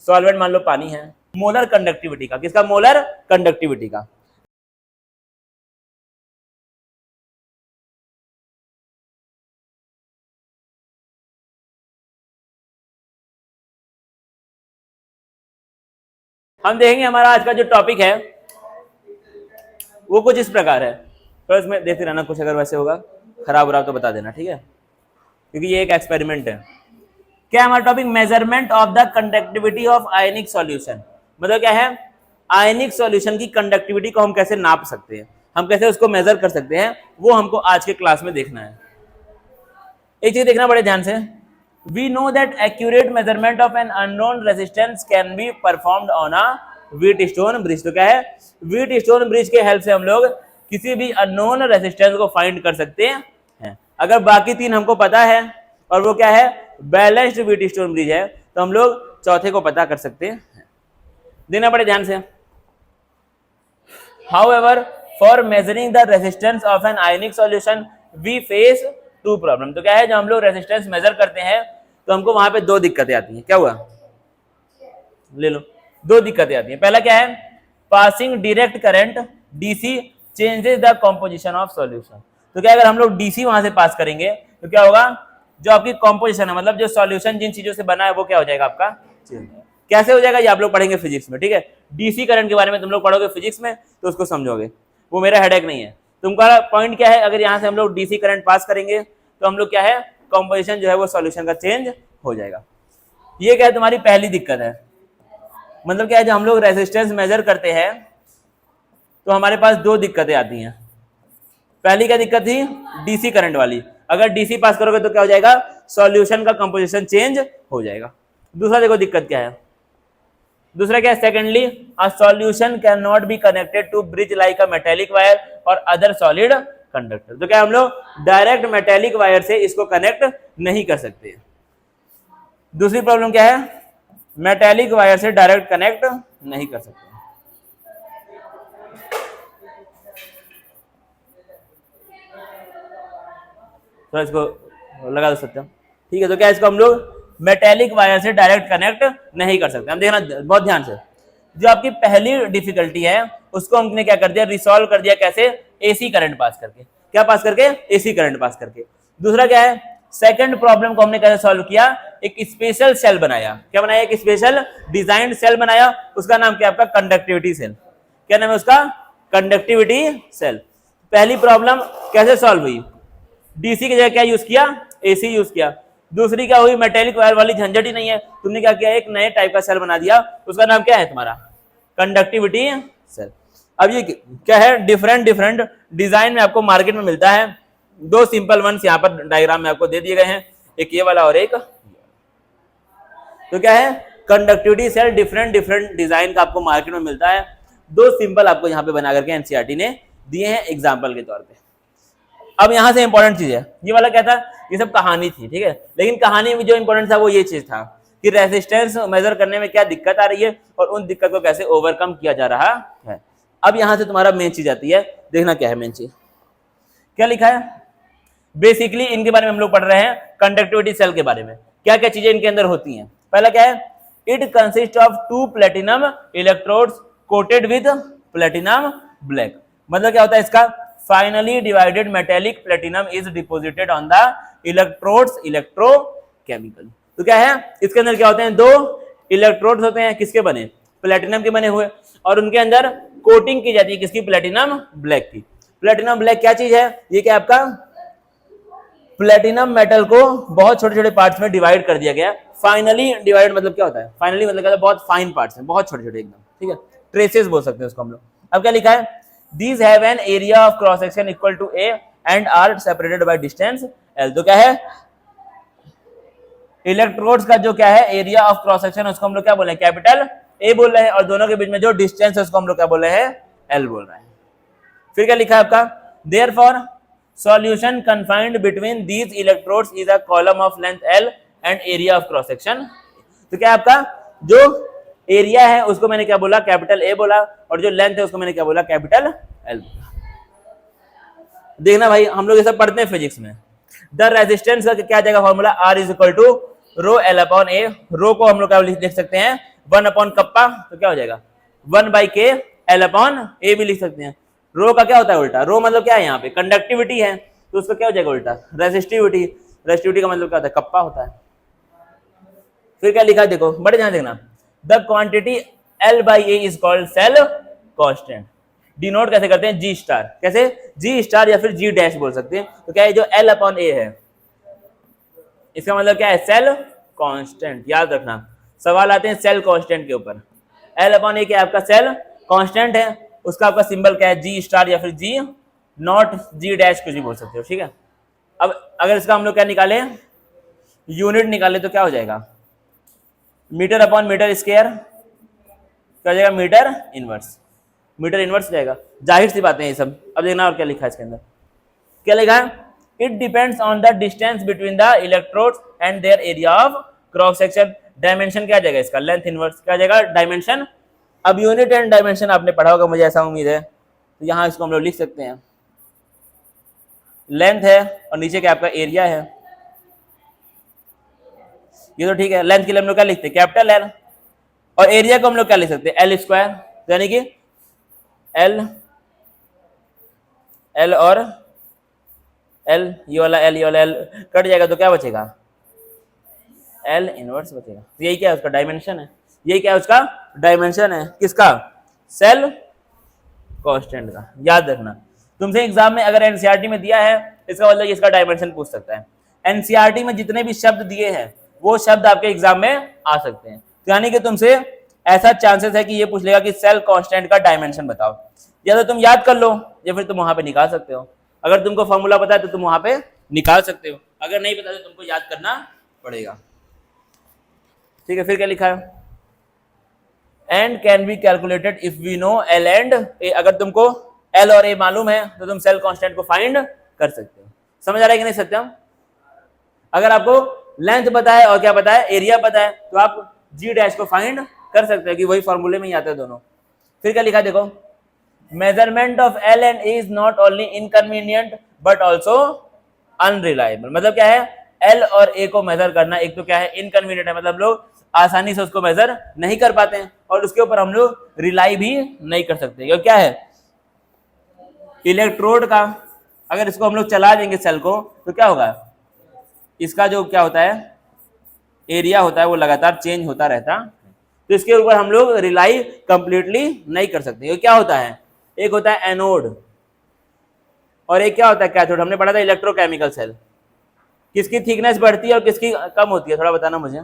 Solvent मान लो पानी है, मोलर कंडक्टिविटी का, किसका? मोलर कंडक्टिविटी का। हम देखेंगे हमारा आज का जो टॉपिक है वो कुछ इस प्रकार है, तो इसमें देखते रहना, कुछ अगर वैसे होगा खराब हो तो बता देना, ठीक है, क्योंकि ये एक एक्सपेरिमेंट है। क्या हमारा topic? Measurement of the conductivity of ionic solution. मतलब क्या है? आयनिक सॉल्यूशन की कंडक्टिविटी को हम कैसे नाप सकते हैं, हम कैसे उसको मेजर कर सकते हैं, वो हमको आज के क्लास में देखना है। एक चीज देखना बड़े ध्यान से, we know that accurate measurement of an unknown resistance can be performed on a Wheatstone bridge. तो क्या है? व्हीटस्टोन ब्रिज के हेल्प से हम लोग किसी भी अननोन रेजिस्टेंस को फाइंड कर सकते हैं। अगर बाकी तीन हमको पता है और वो क्या है? बैलेंस्ड व्हीटस्टोन ब्रिज है, तो हम लोग चौथे को पता कर सकते हैं। देना बड़े ध्यान से। However, for measuring the resistance of an ionic solution, we face two problem। तो क्या है? जब हम लोग रेजिस्टेंस मेजर करते हैं तो हमको वहां पे दो दिक्कतें आती हैं। क्या हुआ? ले लो, दो दिक्कतें आती हैं। पहला क्या है? Passing direct current DC changes the composition of solution. तो क्या अगर हम लोग डीसी वहां से पास करेंगे तो क्या होगा? जो आपकी कंपोजिशन है, मतलब जो सॉल्यूशन जिन चीजों से बना है वो क्या हो जाएगा? आपका चेंज। कैसे हो जाएगा? ये आप लोग पढ़ेंगे फिजिक्स में, ठीक है। डीसी करंट के बारे में तुम लोग पढ़ोगे फिजिक्स में तो उसको समझोगे, वो मेरा हेडेक नहीं है। तुम्हारा पॉइंट क्या है? अगर यहाँ से हम लोग डीसी करंट पास करेंगे तो हम लोग क्या है? कंपोजिशन जो है वो सॉल्यूशन का चेंज हो जाएगा। ये क्या है? तुम्हारी पहली दिक्कत है। मतलब क्या है? जब हम लोग रेजिस्टेंस मेजर करते हैं तो हमारे पास दो दिक्कतें आती हैं। पहली क्या दिक्कत थी? डीसी करंट वाली। अगर डीसी पास करोगे तो क्या हो जाएगा? सॉल्यूशन का कंपोजिशन चेंज हो जाएगा। दूसरा देखो दिक्कत क्या है। दूसरा क्या है? Secondly, a solution can not be connected to bridge like a metallic wire और अदर सॉलिड कंडक्टर। तो क्या हम लोग डायरेक्ट मेटेलिक वायर से इसको कनेक्ट नहीं कर सकते। दूसरी प्रॉब्लम क्या है? मेटेलिक वायर से डायरेक्ट कनेक्ट नहीं कर सकते। तो इसको लगा दो सत्यम, ठीक है। तो क्या इसको हम लोग मेटेलिक वायर से डायरेक्ट कनेक्ट नहीं कर सकते। हम देखना बहुत ध्यान से, जो आपकी पहली डिफिकल्टी है उसको हमने क्या कर दिया? रिसॉल्व कर दिया। कैसे? एसी करंट पास करके। क्या पास करके? एसी करंट पास करके। दूसरा क्या है? सेकंड प्रॉब्लम को हमने कैसे सॉल्व किया? एक स्पेशल सेल बनाया। क्या बनाया? एक स्पेशल डिजाइंड सेल बनाया। उसका नाम क्या? आपका कंडक्टिविटी सेल। क्या नाम है उसका? Conductivity cell. पहली प्रॉब्लम कैसे सॉल्व हुई? डीसी की जगह क्या यूज किया? एसी यूज किया। दूसरी क्या हुई? मेटेलिक वायर वाली झंझट ही नहीं है, तुमने क्या किया? एक नए टाइप का सेल बना दिया। उसका नाम क्या है तुम्हारा? Conductivity cell. अब ये क्या है? डिफरेंट डिजाइन में आपको मार्केट में मिलता है। दो सिंपल वंस यहाँ पर डायग्राम में आपको दे दिए गए हैं, एक ये वाला और एक। तो क्या है? कंडक्टिविटी सेल डिफरेंट डिजाइन का आपको मार्केट में मिलता है। दो सिंपल आपको यहाँ पे बना करके एनसीईआरटी ने दिए हैं एग्जाम्पल के तौर पे। अब यहां से इंपॉर्टेंट चीज है, ये वाला क्या था? ये सब कहानी थी, ठीक है। लेकिन कहानी में जो इंपॉर्टेंट था वो ये चीज था कि रेजिस्टेंस मेजर करने में क्या दिक्कत आ रही है और उन दिक्कत को कैसे ओवरकम किया जा रहा है। अब यहां से तुम्हारा मेन चीज आती है, देखना क्या है मेन चीज। क्या लिखा है? बेसिकली इनके बारे में हम लोग पढ़ रहे हैं, कंडक्टिविटी सेल के बारे में। क्या क्या चीजें इनके अंदर होती हैं। पहला क्या है? It consist of 2 platinum electrodes coated with platinum black. मतलब क्या होता है इसका? Finally divided metallic platinum is deposited on the electrodes electrochemical. तो क्या है इसके अंदर? क्या होते हैं? दो इलेक्ट्रोड्स होते हैं, किसके बने? प्लेटिनम के बने हुए, और उनके अंदर कोटिंग की जाती है किसकी? प्लेटिनम ब्लैक की। प्लेटिनम ब्लैक क्या चीज है? ये क्या आपका प्लेटिनम मेटल को बहुत छोटे छोटे पार्ट्स में डिवाइड कर दिया गया। फाइनली डिवाइड मतलब क्या होता है? फाइनली मतलब क्या होता है? बहुत फाइन पार्ट्स हैं, बहुत छोटे छोटे एकदम, ठीक है, ट्रेसेस बोल सकते हैं उसको हम लोग। अब क्या लिखा है? These have an area of cross section equal to A and are separated by distance L। तो क्या है? इलेक्ट्रोड्स का जो क्या है एरिया ऑफ क्रॉस सेक्शन, उसको हम लोग क्या बोल रहे हैं? कैपिटल ए बोल रहे हैं, और दोनों के बीच में जो डिस्टेंस है उसको हम लोग क्या बोल रहे हैं? एल बोल रहे हैं। फिर क्या लिखा है आपका? Therefore, solution confined between these electrodes is a column of length L and area of cross section। तो क्या आपका जो एरिया है उसको मैंने क्या बोला? कैपिटल ए बोला, और जो लेंथ है उसको मैंने क्या बोला? Capital L. देखना भाई, हम लोग ये सब पढ़ते हैं फिजिक्स में। द रेजिस्टेंस का क्या जाएगा formula? R is equal to rho l upon a. Rho को हम लोग क्या लिख सकते हैं? 1 अपॉन कप्पा, तो क्या हो जाएगा 1 बाई के एल अपॉन ए भी लिख सकते हैं। रो का क्या होता है उल्टा, रो मतलब क्या है यहाँ पे कंडक्टिविटी है, तो उसका क्या हो जाएगा उल्टा रेसिस्टिविटी। रेसिस्टिविटी का मतलब क्या होता है कप्पा होता है। फिर क्या लिखा है देखो बड़े ध्यान देखना, the quantity L by A is called cell constant. Denote कैसे करते हैं जी स्टार, कैसे जी स्टार या फिर जी डैश बोल सकते हैं। तो क्या है जो एल अपॉन ए है इसका मतलब क्या है सेल कांस्टेंट। याद रखना सवाल आते हैं सेल कांस्टेंट के ऊपर। एल अपॉन ए क्या आपका सेल कांस्टेंट है, उसका आपका सिंबल क्या है जी स्टार या फिर जी नॉट जी डैश कुछ भी बोल सकते हो, ठीक है। अब अगर इसका हम लोग क्या निकाले यूनिट निकाले तो क्या हो जाएगा मीटर अपॉन मीटर स्क्वायर, क्या हो जाएगा मीटर इनवर्स। मीटर इनवर्स जाएगा, जाहिर सी बातें हैं ये सब। अब देखना और क्या लिखा है इसके अंदर, क्या लिखा है it depends on the distance between the electrodes and their area of cross section. Dimension क्या जाएगा इसका लेंथ इनवर्स, क्या जाएगा डायमेंशन। अब यूनिट एंड डायमेंशन आपने पढ़ा होगा मुझे ऐसा उम्मीद है, तो यहाँ इसको हम लोग लिख सकते हैं लेंथ है और नीचे क्या आपका एरिया है। ये तो ठीक है, लेंथ के लिए हम लोग क्या लिखते हैं कैपिटल एल, और एरिया को हम लोग क्या लिख सकते हैं एल स्क्वायर, यानी कि एल एल और एल, ये वाला एल ये वाला एल कट जाएगा तो क्या बचेगा एल इनवर्स बचेगा। तो यही क्या है उसका डायमेंशन है, यही क्या है उसका डायमेंशन है किसका सेल कांस्टेंट का। याद रखना तुमसे एग्जाम में अगर एनसीईआरटी में दिया है इसका मतलब इसका डायमेंशन पूछ सकता है। एनसीईआरटी में जितने भी शब्द दिए हैं वो शब्द आपके एग्जाम में आ सकते हैं, तो यानी कि तुमसे ऐसा चांसेस है कि ये पूछ लेगा कि सेल कांस्टेंट का डायमेंशन बताओ। या तो तुम याद कर लो या फिर तुम वहां पे निकाल सकते हो। अगर तुमको फॉर्मूला पता है तो तुम वहां पे निकाल सकते हो, अगर नहीं पता तो तुमको याद करना पड़ेगा, ठीक है। फिर क्या लिखा है and can be calculated if we know l and a. अगर तुमको एल और ए मालूम है तो तुम सेल कांस्टेंट को फाइंड कर सकते हो। समझ आ रहा है कि नहीं सत्यम? अगर आपको लेंथ पता है और क्या पता है एरिया पता है तो आप जी डैश को फाइंड कर सकते हैं कि वही फॉर्मूले में ही आते हैं दोनों। फिर क्या लिखा देखो measurement of L and A is not only inconvenient but also unreliable. मतलब क्या है एल और ए को मेजर करना एक तो क्या है इनकन्वीनियंट है, मतलब लोग आसानी से उसको मेजर नहीं कर पाते हैं और उसके ऊपर हम लोग रिलाई भी नहीं कर सकते। क्योंकि क्या है इलेक्ट्रोड का अगर इसको हम लोग चला देंगे सेल को तो क्या होगा इसका जो क्या होता है एरिया होता है वो लगातार चेंज होता रहता, तो इसके ऊपर हम लोग रिलाई कंप्लीटली नहीं कर सकते। ये क्या होता है एक होता है एनोड और एक क्या होता है कैथोड। हमने पढ़ा था इलेक्ट्रोकेमिकल सेल, किसकी थिकनेस बढ़ती है और किसकी कम होती है थोड़ा बताना मुझे।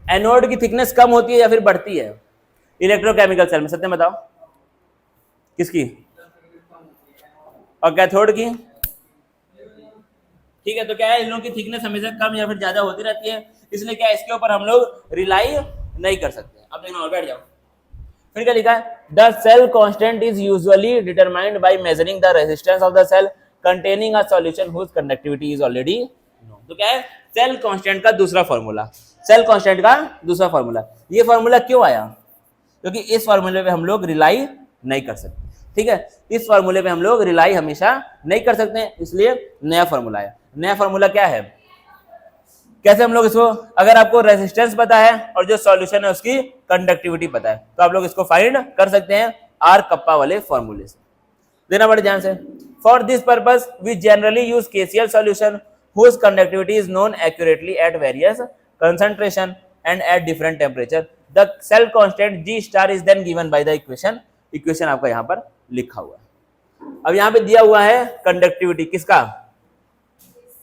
एनोड की थिकनेस कम होती है या फिर बढ़ती है इलेक्ट्रोकेमिकल सेल में, सत्य बताओ किसकी, और कैथोड की। ठीक है, तो क्या है इन लोगों की थिकनेस हमेशा कम या फिर ज्यादा होती रहती है, इसलिए क्या इसके ऊपर हम लोग रिलाई नहीं कर सकते। अब देखना और बैठ जाओ। फिर क्या लिखा है the cell constant is usually determined by measuring the resistance of the cell containing a solution whose conductivity is already known. तो क्या है सेल कांस्टेंट का दूसरा फॉर्मूला, सेल कांस्टेंट का दूसरा फॉर्मूला। ये फॉर्मूला क्यों आया क्योंकि इस फॉर्मूले पे हम लोग रिलाई नहीं कर सकते, ठीक है। इस फॉर्मूले पे हम लोग रिलाई हमेशा नहीं कर सकते, इसलिए नया फॉर्मूला आया। नया फॉर्मूला क्या है कैसे हम लोग इसको, अगर आपको रेजिस्टेंस पता है और जो सॉल्यूशन है उसकी कंडक्टिविटी पता है तो आप लोग इसको फाइंड कर सकते हैं आर कप्पा वाले फॉर्मूले से। देना बड़े ध्यान से। For this purpose we generally use KCl solution whose conductivity is known accurately at various concentration and at different temperature. The cell constant G star is then given by the equation. Equation आपका यहाँ पर लिखा हुआ है। अब यहाँ पे दिया हुआ है कंडक्टिविटी किसका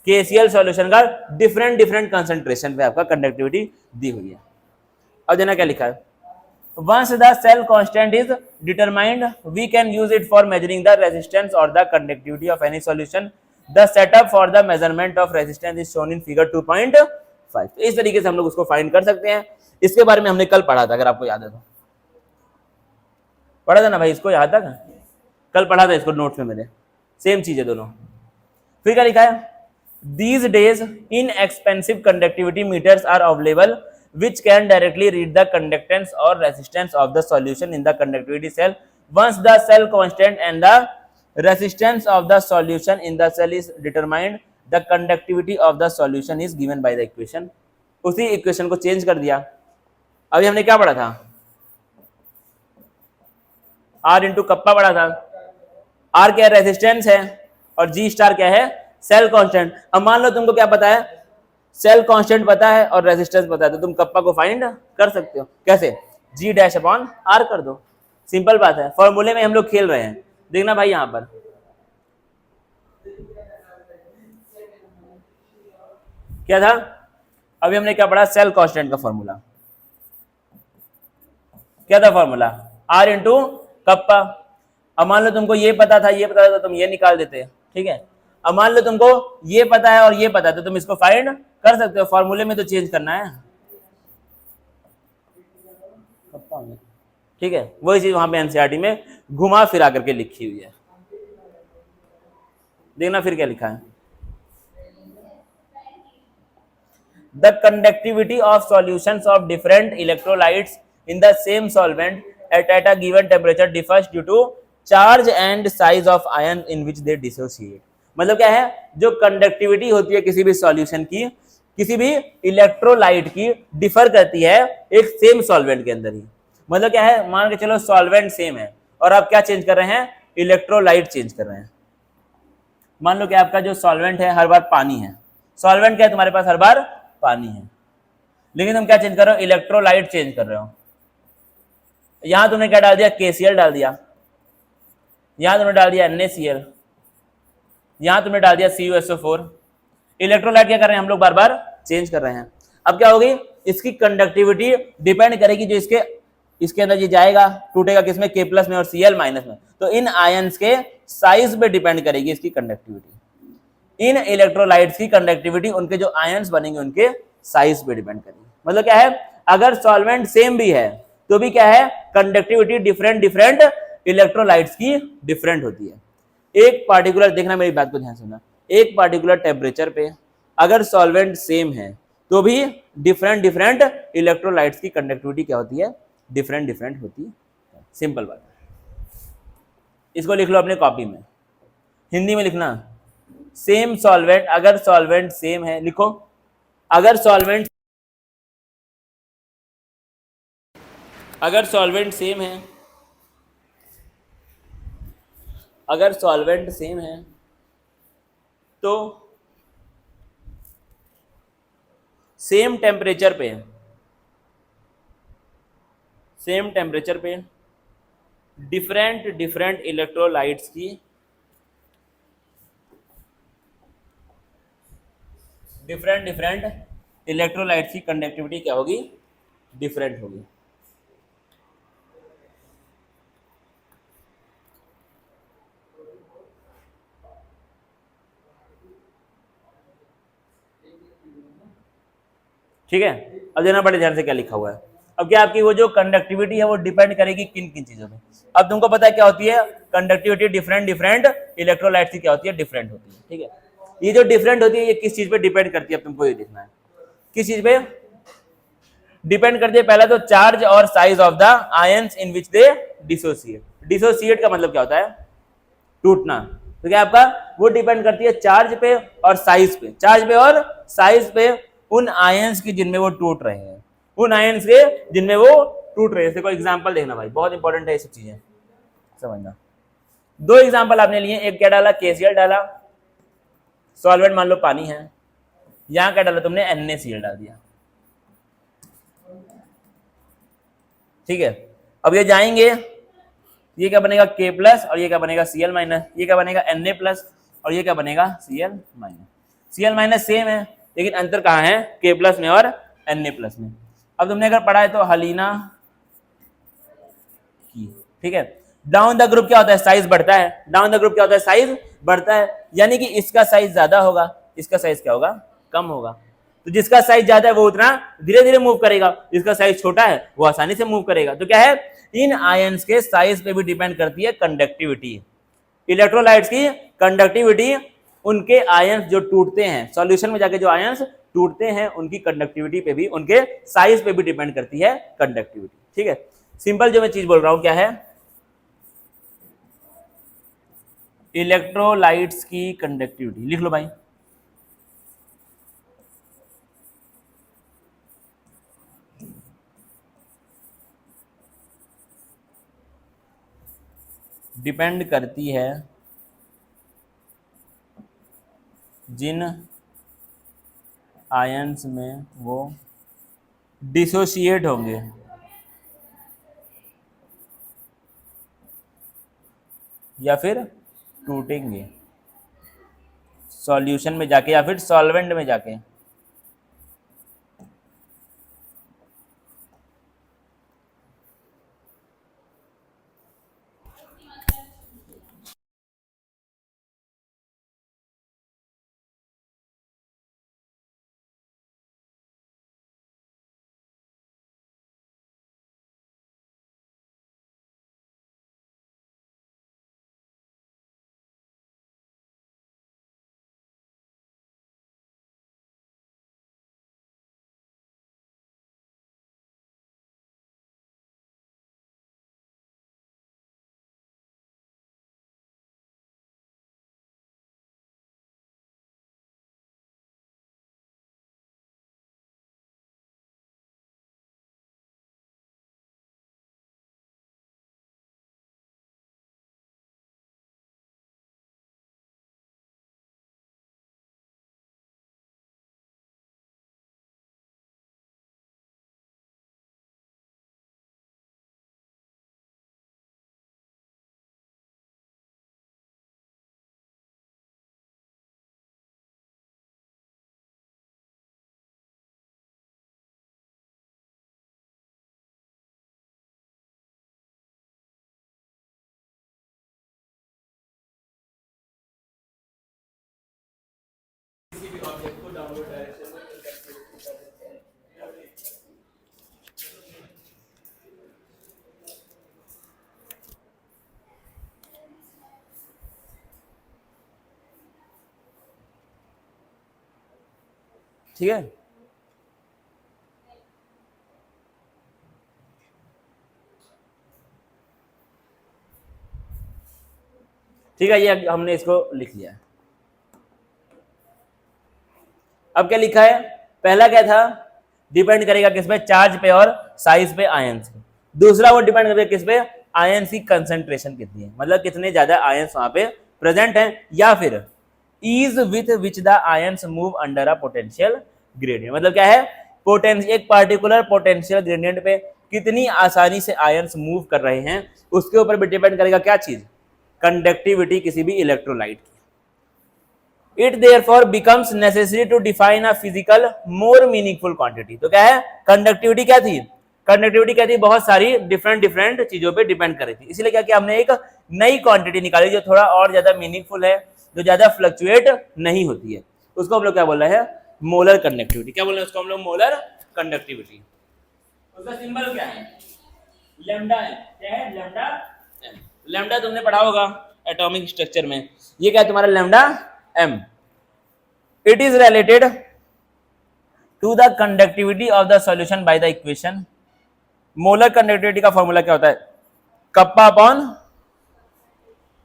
KCl सॉल्यूशन का डिफरेंट कंसंट्रेशन पे आपका कंडक्टिविटी दी हुई है। अब देना क्या लिखा है once the cell constant is determined we can use it for measuring the resistance or the conductivity of any solution. The setup for the measurement of resistance is shown in figure 2.5. इस तरीके से हम लोग उसको find कर सकते हैं। इसके बारे में हमने कल पढ़ा था, अगर आपको याद है तो पढ़ा था ना भाई, इसको याद था कल पढ़ा था इसको नोट्स में मेरे, सेम चीज है दोनों। फिर क्या लिखा है These days inexpensive conductivity meters are available which can directly read the conductance or resistance of the solution in the conductivity cell. Once the cell constant and the resistance of the solution in the cell is determined, the conductivity of the solution is given by the equation. उसी equation को change कर दिया, अभी हमने क्या पढ़ा था, are into kappa पढ़ा था। आर क्या रेजिस्टेंस है और जी स्टार क्या है, सेल कांस्टेंट। अब मान लो तुमको क्या पता है, सेल कांस्टेंट पता है और रेजिस्टेंस पता है, तो तुम कप्पा को फाइंड कर सकते हो। कैसे, जी डैश अपॉन आर कर दो, सिंपल बात है। फॉर्मूले में हम लोग खेल रहे हैं, देखना भाई यहां पर क्या था। अभी हमने क्या पढ़ा, सेल कांस्टेंट का फॉर्मूला क्या था, फॉर्मूला आर इंटू कप्पा। अब मान लो तुमको ये पता था, ये पता था, तो तुम ये निकाल देते, ठीक है। अब मान लो तुमको ये पता है और ये पता है, तो तुम इसको फाइंड कर सकते हो। फॉर्मूले में तो चेंज करना है, ठीक है। वही चीज वहां पे एनसीईआरटी में घुमा फिरा करके लिखी हुई है, देखना फिर क्या लिखा है। The conductivity of solutions of different electrolytes in the same solvent at a given temperature differs due to charge and size of ion in which they dissociate। मतलब क्या है, जो कंडक्टिविटी होती है किसी भी सॉल्यूशन की, किसी भी इलेक्ट्रोलाइट की, डिफर करती है एक सेम सॉल्वेंट के अंदर ही। मतलब क्या है, मान के चलो सॉल्वेंट सेम है और आप क्या चेंज कर रहे हैं, इलेक्ट्रोलाइट चेंज कर रहे हैं। मान लो कि आपका जो सॉल्वेंट है हर बार पानी है, सॉल्वेंट क्या है तुम्हारे पास, हर बार पानी है, लेकिन तुम क्या चेंज कर रहे हो, इलेक्ट्रोलाइट चेंज कर रहे हो। यहां तुमने क्या डाल दिया, KCl डाल दिया, यहां तुमने डाल दिया NaCl, यहां तुमने डाल दिया CuSO4। इलेक्ट्रोलाइट क्या कर रहे हैं हम लोग, बार बार चेंज कर रहे हैं। अब क्या होगी, इसकी कंडक्टिविटी डिपेंड करेगी, जो इसके अंदर ये जाएगा, टूटेगा किसमें, K+ में और Cl- में। तो इन आयंस के साइज पे डिपेंड करेगी इसकी कंडक्टिविटी। इन इलेक्ट्रोलाइट्स की कंडक्टिविटी उनके जो आयंस बनेंगे उनके साइज पे डिपेंड करेगी। मतलब क्या है, अगर सॉल्वेंट सेम भी है तो भी क्या है, कंडक्टिविटी डिफरेंट इलेक्ट्रोलाइट्स की डिफरेंट होती है। एक पार्टिकुलर, देखना मेरी बात को ध्यान से सुनना, एक पार्टिकुलर टेम्परेचर पे अगर सॉल्वेंट सेम है तो भी डिफरेंट इलेक्ट्रोलाइट्स की कंडक्टिविटी क्या होती है, डिफरेंट होती है। सिंपल बात है, इसको लिख लो अपने कॉपी में, हिंदी में लिखना। सेम सॉल्वेंट, अगर सॉल्वेंट सेम है, लिखो अगर सॉल्वेंट सेम है, अगर सॉल्वेंट सेम है तो सेम टेम्परेचर पे डिफरेंट इलेक्ट्रोलाइट्स की कंडक्टिविटी क्या होगी, डिफरेंट होगी। ठीक है, अब देखना बड़े ध्यान से क्या लिखा हुआ है। अब क्या आपकी वो जो कंडक्टिविटी है वो डिपेंड करेगी किन किन चीजों पे। अब तुमको पता है क्या होती है, कंडक्टिविटी डिफरेंट इलेक्ट्रोलाइट की क्या होती है, डिफरेंट होती है। ठीक है, ये जो डिफरेंट होती है ये किस चीज पे डिपेंड करती है, अब तुमको ये देखना है किस चीज पे डिपेंड करती है। पहला तो चार्ज और size of the ions in which they dissociate. Dissociate का मतलब क्या होता है, टूटना। तो क्या आपका वो डिपेंड करती है चार्ज पे और साइज पे, चार्ज पे और साइज पे उन आयंस की जिनमें वो टूट रहे हैं, उन आयंस के जिनमें वो टूट रहे हैं। जैसे कोई एग्जांपल देखना भाई, बहुत इंपॉर्टेंट है ये सब चीजें समझना। दो एग्जांपल आपने लिए, एक क्या डाला, KCl डाला, सॉल्वेंट मान लो पानी है, यहां क्या डाला तुमने, NaCl डाल दिया। ठीक है, अब ये जाएंगे, ये क्या बनेगा, K+ और ये क्या बनेगा, Cl-, ये क्या बनेगा, Na+ और ये क्या बनेगा, Cl-। Cl- सेम है लेकिन अंतर कहाँ है, K+ में और Na+ में। अब तुमने अगर पढ़ा है तो हलीना की, ठीक है। डाउन द ग्रुप क्या होता है, साइज बढ़ता है, डाउन द ग्रुप क्या होता है, साइज बढ़ता है, यानी कि इसका साइज ज्यादा होगा, इसका साइज क्या होगा, कम होगा। तो जिसका साइज ज्यादा है वो उतना धीरे धीरे मूव करेगा, जिसका साइज छोटा है वो आसानी से मूव करेगा। तो क्या है, इन आयंस के साइज पे भी डिपेंड करती है कंडक्टिविटी। इलेक्ट्रोलाइट्स की कंडक्टिविटी उनके आयंस जो टूटते हैं, सॉल्यूशन में जाके जो आयंस टूटते हैं उनकी कंडक्टिविटी पे भी, उनके साइज पे भी डिपेंड करती है कंडक्टिविटी। ठीक है, सिंपल जो मैं चीज बोल रहा हूं क्या है, इलेक्ट्रोलाइट्स की कंडक्टिविटी लिख लो भाई। डिपेंड करती है जिन आयंस में वो डिसोशिएट होंगे या फिर टूटेंगे सॉल्यूशन में जाके या फिर सॉल्वेंट में जाके। ठीक है, ठीक है, ये हमने इसको लिख लिया। अब क्या लिखा है, पहला क्या था, डिपेंड करेगा किस पे, चार्ज पे और साइज पे आयंस पे। दूसरा वो डिपेंड करेगा किस पे, आयंस की कंसंट्रेशन कितनी है, मतलब कितने ज्यादा आयंस वहां पे प्रेजेंट हैं, या फिर ease with which the ions move under a potential gradient. मतलब क्या है, एक पार्टिकुलर पोटेंशियल ग्रेडियंट पे कितनी आसानी से आयंस मूव कर रहे हैं, उसके ऊपर भी डिपेंड करेगा क्या चीज, कंडक्टिविटी किसी भी इलेक्ट्रोलाइट की। It therefore becomes necessary to define a physical more meaningful quantity. तो क्या है, कंडक्टिविटी क्या थी, कंडक्टिविटी क्या थी, बहुत सारी डिफरेंट डिफरेंट चीजों पे डिपेंड कर रही थी, इसलिए क्या किया हमने, एक नई क्वांटिटी निकाली जो थोड़ा और ज्यादा मीनिंगफुल है, जो ज्यादा फ्लक्चुएट नहीं होती है, उसको हम लोग क्या बोल रहे हैं, मोलर कंडक्टिविटी। क्या बोल रहे हैं उसको हम लोग, मोलर कंडक्टिविटी। उसका सिंबल क्या है, लैम्डा है। क्या है, लैम्डा एम। लैम्डा तुमने पढ़ा होगा एटॉमिक स्ट्रक्चर में, ये क्या है तुम्हारा lambda M. It is related to the conductivity of the solution by the equation. Molar conductivity का फॉर्मूला क्या होता है, kappa upon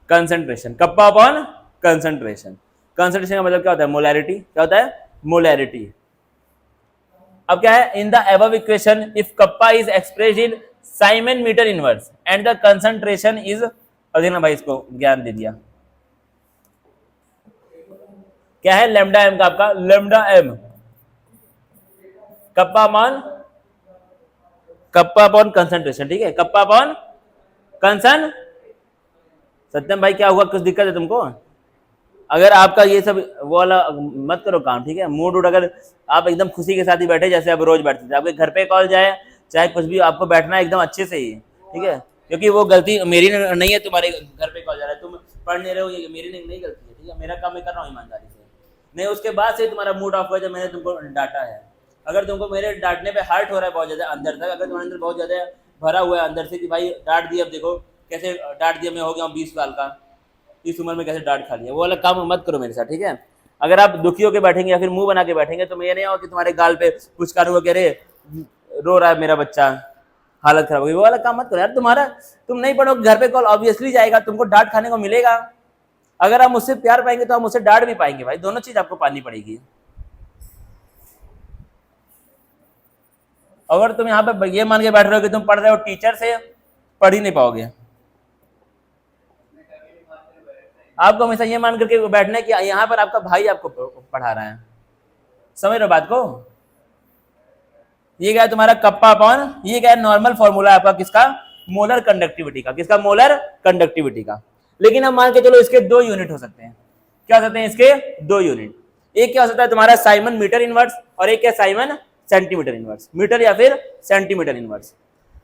concentration, kappa upon concentration. Concentration का मतलब क्या होता है, मोलैरिटी। क्या होता है, मोलैरिटी। अब क्या है, in the above equation if kappa is expressed in siemens metre inverse and the concentration is, अधीना भाई इसको ज्ञान दे दिया, क्या है लैम्डा एम का आपका, lambda M kappa upon, kappa upon concentration. ठीक है, कप्पा अपॉन कंसन। सत्यम भाई क्या हुआ, कुछ दिक्कत है तुमको, अगर आपका ये सब वो वाला मत करो काम, ठीक है, मूड उड, अगर आप एकदम खुशी के साथ ही बैठे जैसे आप रोज बैठते थे, आपके घर पे कॉल जाए चाहे कुछ भी, आपको बैठना है एकदम अच्छे से ही, ठीक है, क्योंकि वो गलती मेरी नहीं है, तुम्हारे घर पे कॉल जा रहा है, तुम पढ़ नहीं रहे हो, ये मेरी नहीं गलती है, ठीक है, मेरा काम मैं कर रहा हूँ ईमानदारी से, नहीं उसके बाद से तुम्हारा मूड ऑफ हुआ जब मैंने तुमको डांटा है। अगर तुमको मेरे डांटने पे हर्ट हो रहा है बहुत ज्यादा अंदर तक, अगर तुम्हारे अंदर बहुत ज्यादा भरा हुआ है अंदर से कि भाई डांट दिया, अब देखो कैसे डांट दिया, मैं हो गया हूँ 20 साल का, इस उम्र में कैसे डांट खा लिया, वो वाला काम मत करो मेरे साथ, ठीक है। अगर आप दुखी होकर बैठेंगे या फिर मुंह बना के बैठेंगे तो मैं ये नहीं होगा कि तुम्हारे गाल पे कुछ कारण हुआ, कह रहे रो रहा है मेरा बच्चा, हालत खराब हो गई, वो वाला काम मत करो यार। तुम्हारा, तुम नहीं पढ़ोगे घर पे कॉल ऑब्वियसली जाएगा, तुमको डांट खाने को मिलेगा। अगर आप मुझसे प्यार पाएंगे तो आप मुझसे डांट भी पाएंगे भाई, दोनों चीज आपको पानी पड़ेगी। अगर तुम यहाँ पे ये मान के बैठ रहे हो कि तुम पढ़ रहे हो टीचर से, पढ़ ही नहीं पाओगे। आपको हमेशा ये मान करके बैठना है कि यहाँ पर आपका भाई आपको पढ़ा रहा है। समझ रहे हो बात को? ये क्या है तुम्हारा कप्पा अपॉन, ये क्या है नॉर्मल फॉर्मूला आपका किसका, मोलर कंडक्टिविटी का। किसका? मोलर कंडक्टिविटी का। लेकिन हम मान के चलो इसके 2 यूनिट हो सकते हैं। क्या हो सकते हैं इसके? 2 यूनिट। एक क्या हो सकता है तुम्हारा साइमन मीटर इनवर्स, और एक क्या साइमन सेंटीमीटर इनवर्स। मीटर या फिर सेंटीमीटर इनवर्स।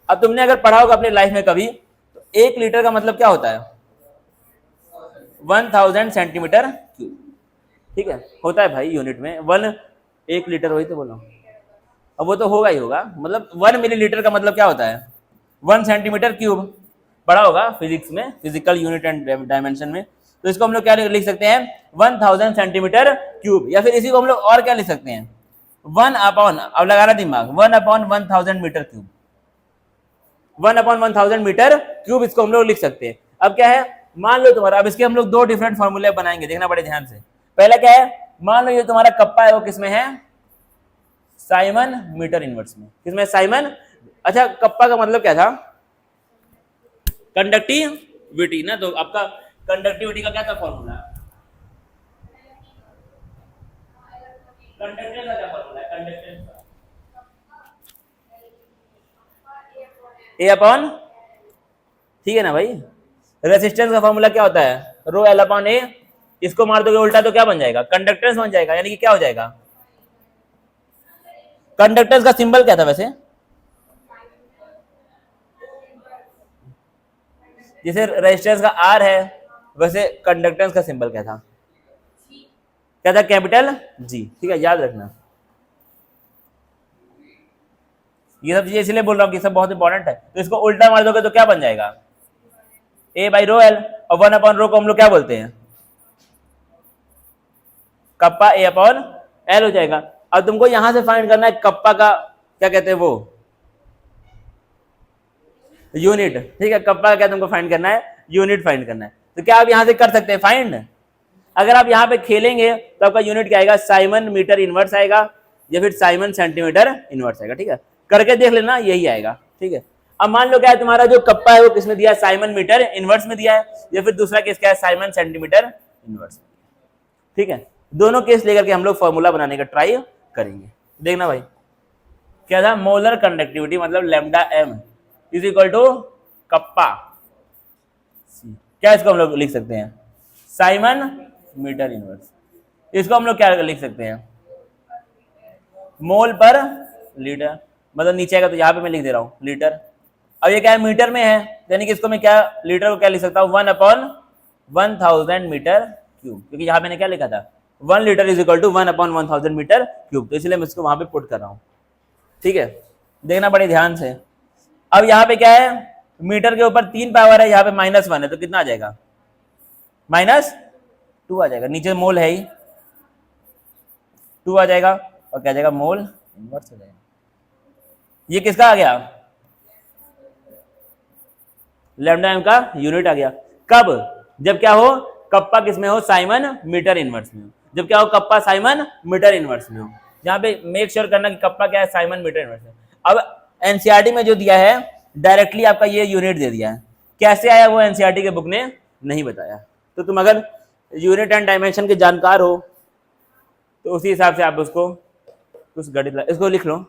अब तुमने अगर पढ़ा होगा अपने लाइफ में कभी, तो 1 लीटर का मतलब क्या होता है? 1000 सेंटीमीटर क्यूब। ठीक है, होता है भाई यूनिट में। 1 लीटर, वही तो बोला। अब वो तो होगा ही होगा, मतलब 1 मिलीलीटर का मतलब क्या होता है? 1 सेंटीमीटर क्यूब। पढ़ा होगा फिजिक्स में, फिजिकल यूनिट एंड डायमेंशन में। तो इसको हम लोग क्या लिख सकते हैं? 1000 सेंटीमीटर क्यूब। या फिर इसी को हम लोग और क्या लिख सकते हैं? 1 अपॉन, अब लगाना दिमाग, 1 upon 1000 metre cube. 1 upon 1000 metre cube इसको हम लोग लिख सकते हैं। अब क्या है, मान लो तुम्हारा, अब इसके हम लोग 2 डिफरेंट फॉर्मूले बनाएंगे, देखना बड़े ध्यान से। पहला क्या है, मान लो ये तुम्हारा कप्पा है वो किसमें है? साइमन मीटर इनवर्स में। किसमें? साइमन। अच्छा, कप्पा का मतलब क्या था? कंडक्टिविटी ना। तो आपका कंडक्टिविटी का क्या था फॉर्मूला? कंडक्टेंस का क्या फॉर्मूला है? कंडक्टेंस का ए अपॉन, ठीक है ना भाई। रेजिस्टेंस का फॉर्मूला क्या होता है? रो एल अपॉन ए। इसको मार दोगे उल्टा तो क्या बन जाएगा? कंडक्टेंस बन जाएगा। यानी कि क्या हो जाएगा? कंडक्टेंस का सिंबल क्या था वैसे? जैसे रेजिस्टेंस का आर है, वैसे कंडक्टेंस का सिंबल क्या था? क्या था? Capital G. ठीक है, याद रखना। ये सब चीजें इसलिए बोल रहा हूँ कि सब बहुत इंपॉर्टेंट है। तो इसको उल्टा मार दोगे तो क्या बन जाएगा? ए बाई रो एल। और 1 अपॉन रो को हम लोग क्या बोलते हैं? कप्पा ए अपॉन एल हो जाएगा। अब तुमको यहां से फाइंड करना है कप्पा का क्या कहते हैं वो यूनिट। ठीक है, कप्पा का क्या तुमको फाइंड करना है? यूनिट फाइंड करना है। तो क्या आप यहां से कर सकते हैं फाइंड? अगर आप यहां पे खेलेंगे तो आपका यूनिट क्या आएगा? साइमन मीटर इनवर्स आएगा, या फिर साइमन सेंटीमीटर इनवर्स आएगा। ठीक है, करके देख लेना, यही आएगा। ठीक है, अब मान लो क्या है तुम्हारा जो कप्पा है वो किसमें दिया है? साइमन मीटर इनवर्स में दिया है, या फिर दूसरा केस क्या है? Simon centimetre inverse. ठीक है, दोनों केस लेकर के हम लोग फॉर्मूला बनाने का ट्राई करेंगे। देखना भाई, क्या था? मोलर कंडक्टिविटी मतलब lambda M is equal to kappa. क्या इसको हम लोग लिख सकते हैं? Siemens metre inverse. इसको हम लोग क्या लिख सकते हैं? मोल पर लीटर। मतलब नीचे आएगा तो यहाँ पे मैं लिख दे रहा हूँ लीटर। अब ये क्या है? मीटर में है, यानी कि इसको मैं क्या, लीटर को क्या लिख सकता हूँ? 1 अपॉन 1000 मीटर क्यूब। क्योंकि यहाँ मैंने क्या लिखा था? 1 litre is equal to 1 upon 1000 metre cube. तो इसलिए मैं इसको वहां पे पुट कर रहा हूँ। ठीक है, देखना बड़े ध्यान से। अब यहाँ पे क्या है? मीटर के ऊपर 3 पावर है, यहाँ पे -1 है, तो कितना आ जाएगा? -2 आ जाएगा। नीचे मोल है ही, 2 आ जाएगा। और क्या आ जाएगा? मोल इनवर्स हो जाएगा। ये किसका आ गया? लैम्डा एम का यूनिट आ गया। कब? जब क्या हो? कप्पा किसमें हो? साइमन मीटर इनवर्स में हो। जब क्या हो? कप्पा साइमन मीटर इनवर्स में हो। यहाँ पे मेक श्योर करना कि कप्पा क्या है? साइमन मीटर इनवर्स में। अब एनसीईआरटी में जो दिया है डायरेक्टली आपका ये यूनिट दे दिया है। कैसे आया वो एनसीईआरटी के बुक ने नहीं बताया। तो तुम अगर यूनिट एंड डायमेंशन के जानकार हो तो उसी हिसाब से आप उसको कुछ गणित इसको लिख लो।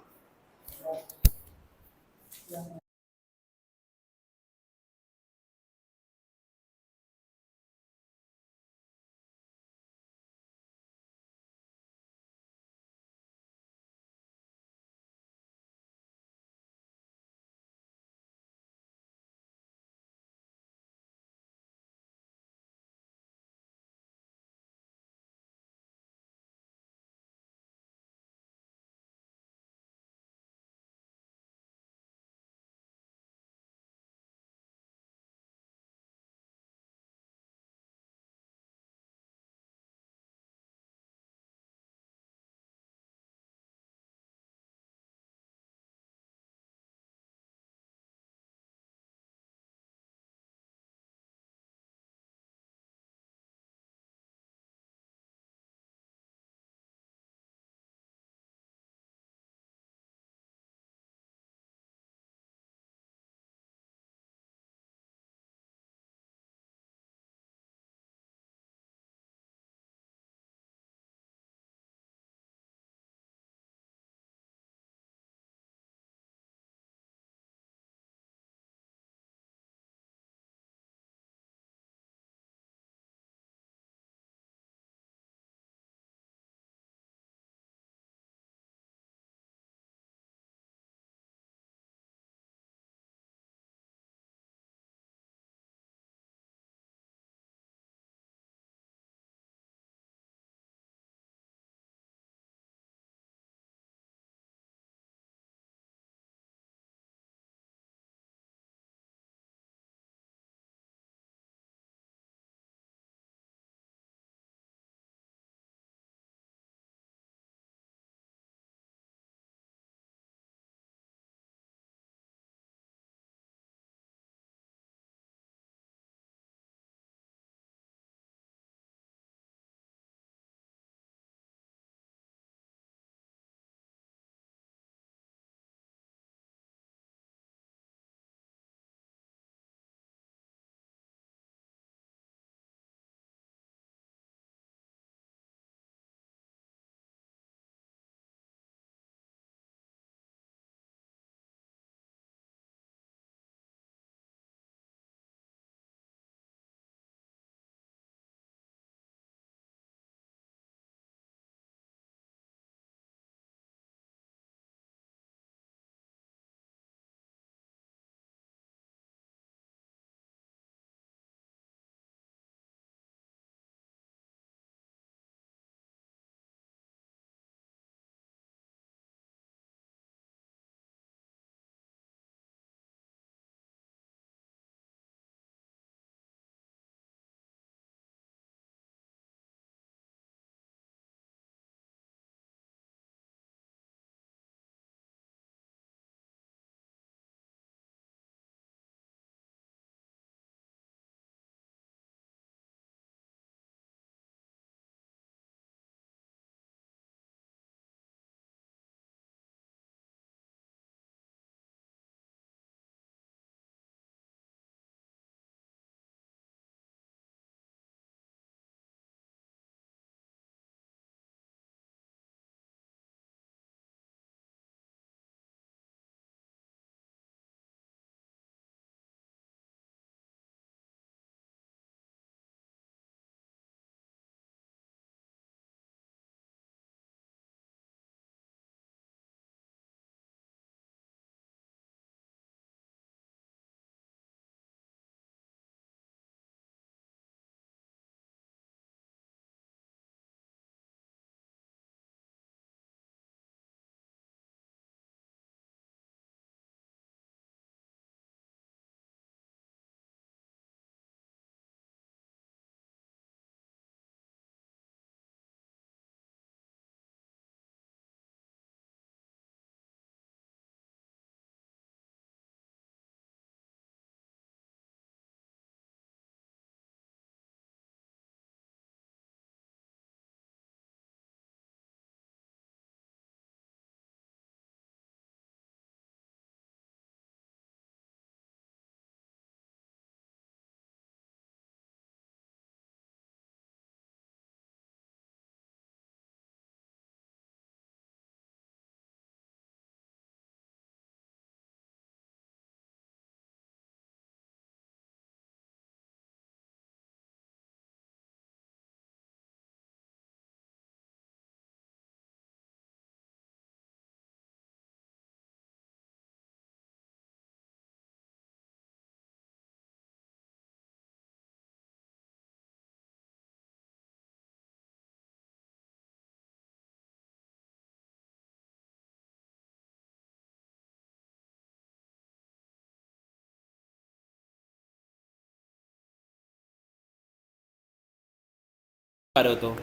रहे हो तो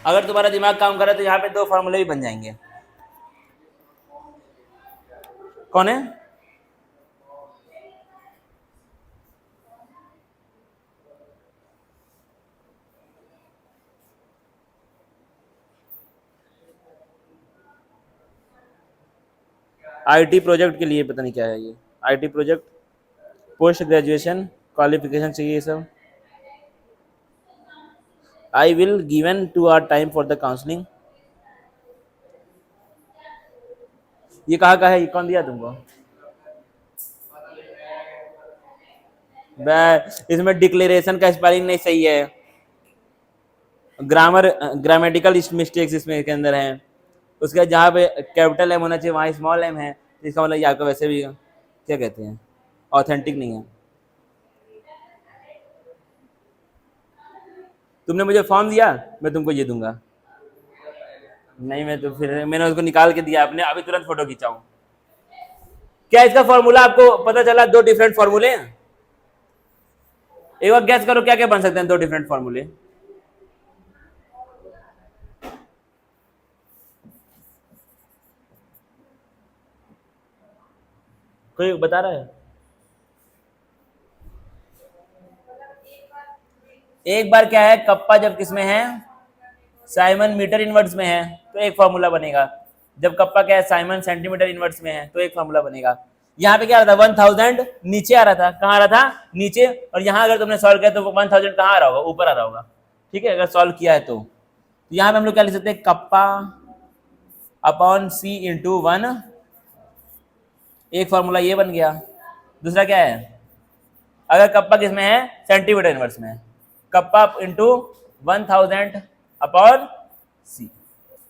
अगर तुम्हारा दिमाग काम कर रहा है तो यहाँ पे दो फॉर्मूले भी बन जाएंगे। कौन है? आईटी प्रोजेक्ट के लिए पता नहीं क्या है ये। IT project, post graduation qualification चाहिए ये सब। I will given to our time for the counselling. ये कहाँ का है? ये कौन दिया तुमको? इसमें डिक्लेरेशन का स्पेलिंग नहीं सही है, ग्रामेटिकल मिस्टेक्स इसमें के अंदर हैं। उसके बाद जहाँ पे कैपिटल एम होना चाहिए वहाँ स्मॉल एम है, इसका मतलब ये आपका वैसे भी क्या कहते हैं, ऑथेंटिक नहीं है। तुमने मुझे फॉर्म दिया, मैं तुमको ये दूंगा नहीं, मैं तो फिर मैंने उसको निकाल के दिया, आपने अभी तुरंत फोटो खींचाऊं। क्या इसका फॉर्मूला आपको पता चला? दो डिफरेंट फॉर्मूले हैं। एक बार गैस करो क्या क्या बन सकते हैं दो डिफरेंट फॉर्मूले। कोई बता रहा है? एक बार क्या है, कप्पा जब किसमें है, साइमन मीटर इनवर्स में है तो एक फार्मूला बनेगा। जब कप्पा क्या है, साइमन सेंटीमीटर इनवर्स में है तो एक फार्मूला बनेगा। यहाँ पे क्या आ रहा था, 1000 नीचे आ रहा था। कहाँ आ रहा था? नीचे। और यहाँ अगर तुमने सॉल्व किया तो 1000 कहाँ आ रहा होगा? ऊपर आ रहा होगा। ठीक है, अगर सॉल्व किया है तो यहाँ पे हम लोग क्या लिख सकते हैं, कप्पा अपॉन सी इंटू 1। एक फार्मूला ये बन गया। दूसरा क्या है, अगर कप्पा किसमें है, सेंटीमीटर इनवर्स में है, कप्पा इंटू 1000 अपॉन सी।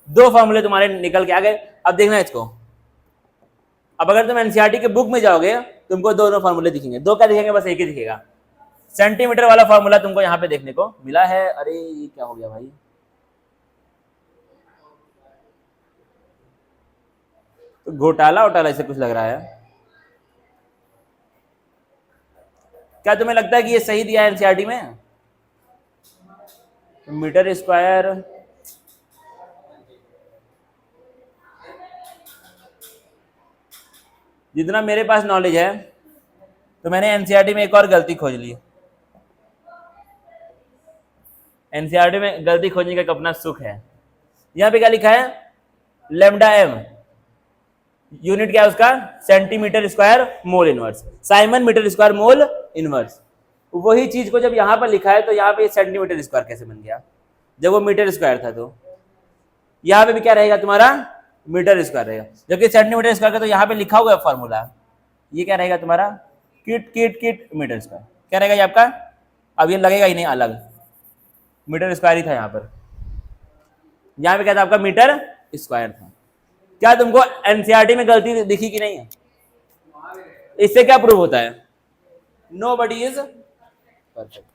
दो फार्मूले तुम्हारे निकल के आ गए। अब देखना इसको, अब अगर तुम एनसीईआरटी के बुक में जाओगे तुमको दोनों फार्मूले दिखेंगे। दो क्या दिखेंगे? बस एक ही दिखेगा। सेंटीमीटर वाला फार्मूला तुमको यहाँ पे देखने को मिला है। अरे ये क्या हो गया भाई, तो घोटाला वोटाला ऐसे कुछ लग रहा है। क्या तुम्हें लगता है कि ये सही दिया है एनसीईआरटी में? मीटर स्क्वायर जितना मेरे पास नॉलेज है तो मैंने एनसीईआरटी में एक और गलती खोज ली। एनसीईआरटी में गलती खोजने का एक अपना सुख है। यहाँ पे क्या लिखा है, लेमडा एम यूनिट क्या है उसका, centimetre square mole inverse, siemens metre square mole inverse. वही चीज को जब यहाँ पर लिखा है तो यहाँ पे सेंटीमीटर स्क्वायर कैसे बन गया जब वो मीटर स्क्वायर था? तो यहाँ पे भी क्या रहेगा तुम्हारा, मीटर स्क्वायर रहेगा, जबकि सेंटीमीटर स्क्वायर का तो यहाँ पे लिखा हुआ है फॉर्मूला। ये क्या रहेगा तुम्हारा, किट किट किट मीटर स्क्वायर। क्या रहेगा ये आपका? अब ये लगेगा ही नहीं अलग, मीटर स्क्वायर ही था यहाँ पर। यहाँ पे क्या था आपका, मीटर स्क्वायर था। क्या तुमको एनसीईआरटी में गलती दिखी कि नहीं है? इससे क्या प्रूव होता है, नोबडी इज परफेक्ट।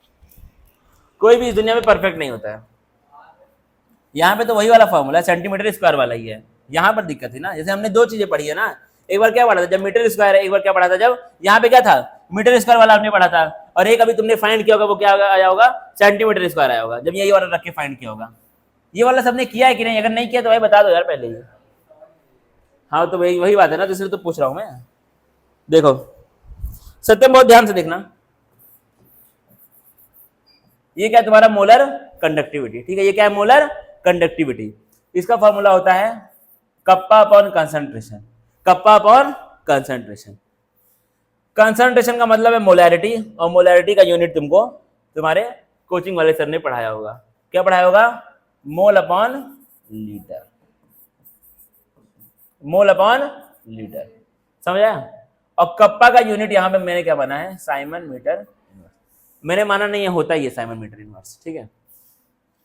कोई भी इस दुनिया में परफेक्ट नहीं होता है। यहाँ पे तो वही वाला फॉर्मूला है, सेंटीमीटर स्क्वायर वाला ही है। यहाँ पर दिक्कत थी ना, जैसे हमने दो चीजें पढ़ी है ना, एक बार क्या पढ़ा था जब मीटर स्क्वायर है, एक बार क्या पढ़ा था जब यहाँ पे क्या था, मीटर स्क्वायर वाला आपने पढ़ा था। और एक अभी तुमने फाइंड किया होगा, वो क्या आया होगा, सेंटीमीटर स्क्वायर आया होगा, जब यही वाला रख के फाइंड किया होगा। ये वाला सबने किया है कि नहीं? अगर नहीं किया तो भाई बता दो यार पहले ही। हाँ तो वही बात है ना, तो इसलिए तो पूछ रहा हूँ मैं। देखो सत्यम, बहुत ध्यान से देखना। ये क्या तुम्हारा, मोलर कंडक्टिविटी। ठीक है, ये क्या है, मोलर कंडक्टिविटी। इसका फॉर्मूला होता है kappa upon concentration. Kappa upon concentration, concentration का मतलब है मोलैरिटी, और मोलैरिटी का यूनिट तुमको तुम्हारे कोचिंग वाले सर ने पढ़ाया होगा। क्या पढ़ाया होगा, mole upon litre, mole upon litre, समझा? और कप्पा का यूनिट यहां पे मैंने क्या बना है, साइमन मीटर इनवर्स। मैंने माना नहीं है, होता ही है साइमन मीटर इनवर्स। ठीक है,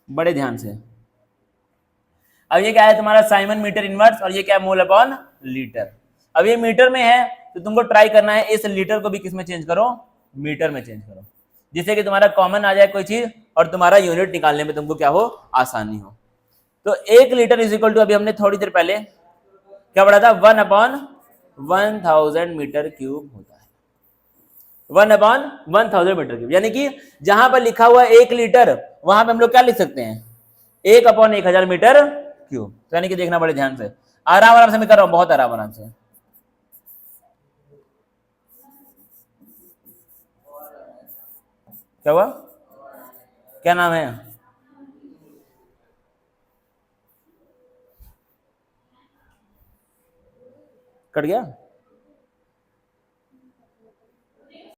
बड़े ध्यान से। अब ये क्या है तुम्हारा, साइमन मीटर इनवर्स, और ये क्या है, मोल अपॉन लीटर। अब ये मीटर में है तो तुमको ट्राई करना है इस लीटर को भी किस में चेंज करो, मीटर में चेंज करो, जिससे कि तुम्हारा कॉमन आ जाए कोई चीज और तुम्हारा यूनिट निकालने में तुमको क्या हो, आसानी हो। तो 1 लीटर इज इक्वल टू, अभी हमने थोड़ी देर पहले क्या पढ़ा था, 1/1000 मीटर क्यूब होता है। 1/1000 मीटर क्यूब, यानी कि जहां पर लिखा हुआ 1 लीटर वहां पे हम लोग क्या लिख सकते हैं, 1/1000 मीटर क्यूब। तो यानी कि देखना बड़े ध्यान से, आराम आराम से मैं कर रहा हूं, बहुत आराम आराम से। क्या हुआ? क्या नाम है? कट गया?